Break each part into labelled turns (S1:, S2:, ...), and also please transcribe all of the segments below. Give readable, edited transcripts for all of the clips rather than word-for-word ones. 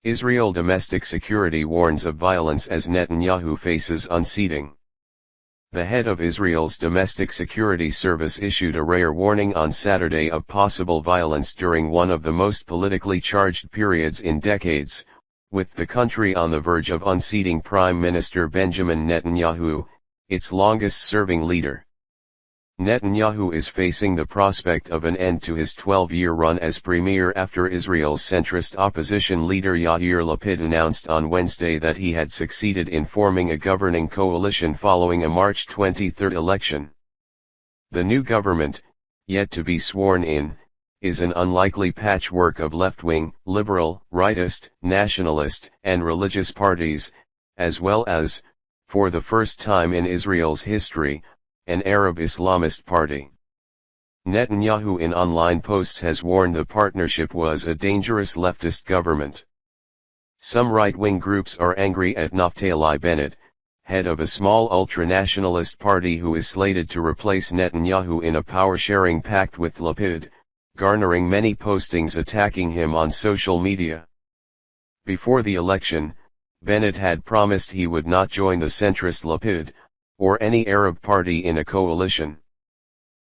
S1: Israel domestic security warns of violence as Netanyahu faces unseating. The head of Israel's domestic security service issued a rare warning on Saturday of possible violence during one of the most politically charged periods in decades, with the country on the verge of unseating Prime Minister Benjamin Netanyahu, its longest-serving leader. Netanyahu is facing the prospect of an end to his 12-year run as premier after Israel's centrist opposition leader Yair Lapid announced on Wednesday that he had succeeded in forming a governing coalition following a March 23 election. The new government, yet to be sworn in, is an unlikely patchwork of left-wing, liberal, rightist, nationalist, and religious parties, as well as, for the first time in Israel's history, an Arab Islamist party. Netanyahu in online posts has warned the partnership was a dangerous leftist government. Some right-wing groups are angry at Naftali Bennett, head of a small ultra-nationalist party who is slated to replace Netanyahu in a power-sharing pact with Lapid, garnering many postings attacking him on social media. Before the election, Bennett had promised he would not join the centrist Lapid, or any Arab party in a coalition.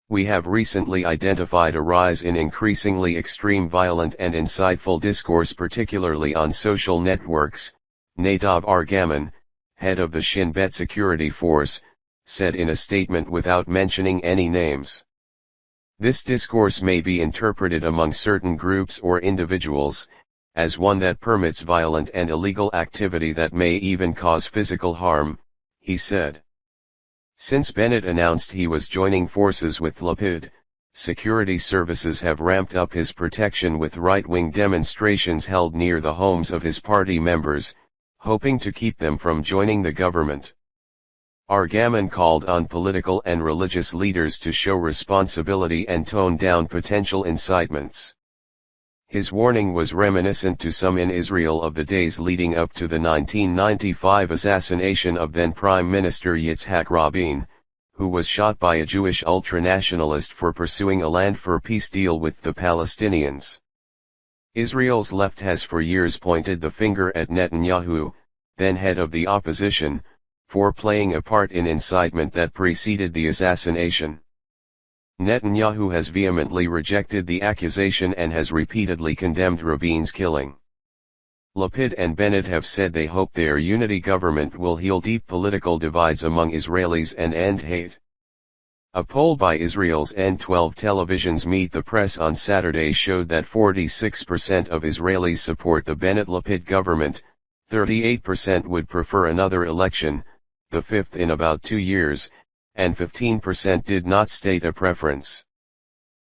S1: We have recently identified a rise in increasingly extreme violent and insightful discourse particularly on social networks, Nadav Argaman, head of the Shin Bet security force, said in a statement without mentioning any names. This discourse may be interpreted among certain groups or individuals, as one that permits violent and illegal activity that may even cause physical harm, he said. Since Bennett announced he was joining forces with Lapid, security services have ramped up his protection with right-wing demonstrations held near the homes of his party members, hoping to keep them from joining the government. Argaman called on political and religious leaders to show responsibility and tone down potential incitements. His warning was reminiscent to some in Israel of the days leading up to the 1995 assassination of then Prime Minister Yitzhak Rabin, who was shot by a Jewish ultranationalist for pursuing a land for peace deal with the Palestinians. Israel's left has for years pointed the finger at Netanyahu, then head of the opposition, for playing a part in incitement that preceded the assassination. Netanyahu has vehemently rejected the accusation and has repeatedly condemned Rabin's killing. Lapid and Bennett have said they hope their unity government will heal deep political divides among Israelis and end hate. A poll by Israel's N12 television's Meet the Press on Saturday showed that 46% of Israelis support the Bennett-Lapid government, 38% would prefer another election, the fifth in about 2 years, and 15% did not state a preference.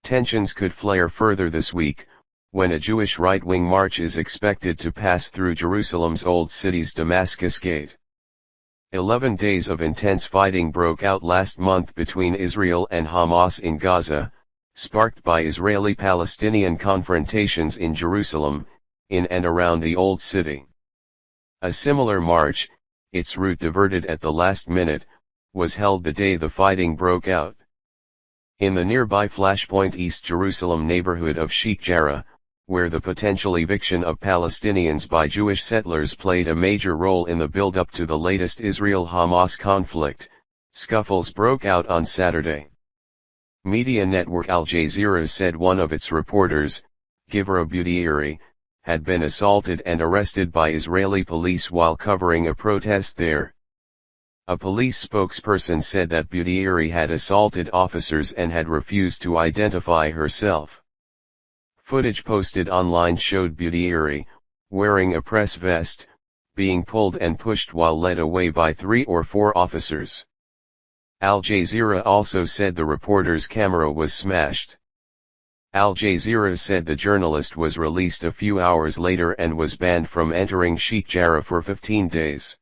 S1: Tensions could flare further this week, when a Jewish right-wing march is expected to pass through Jerusalem's Old City's Damascus Gate. 11 days of intense fighting broke out last month between Israel and Hamas in Gaza, sparked by Israeli-Palestinian confrontations in Jerusalem, in and around the Old City. A similar march, its route diverted at the last minute, was held the day the fighting broke out. In the nearby Flashpoint East Jerusalem neighborhood of Sheikh Jarrah, where the potential eviction of Palestinians by Jewish settlers played a major role in the build-up to the latest Israel-Hamas conflict, scuffles broke out on Saturday. Media network Al Jazeera said one of its reporters, Givra Butieri, had been assaulted and arrested by Israeli police while covering a protest there. A police spokesperson said that Butieri had assaulted officers and had refused to identify herself. Footage posted online showed Butieri, wearing a press vest, being pulled and pushed while led away by 3 or 4 officers. Al Jazeera also said the reporter's camera was smashed. Al Jazeera said the journalist was released a few hours later and was banned from entering Sheikh Jarrah for 15 days.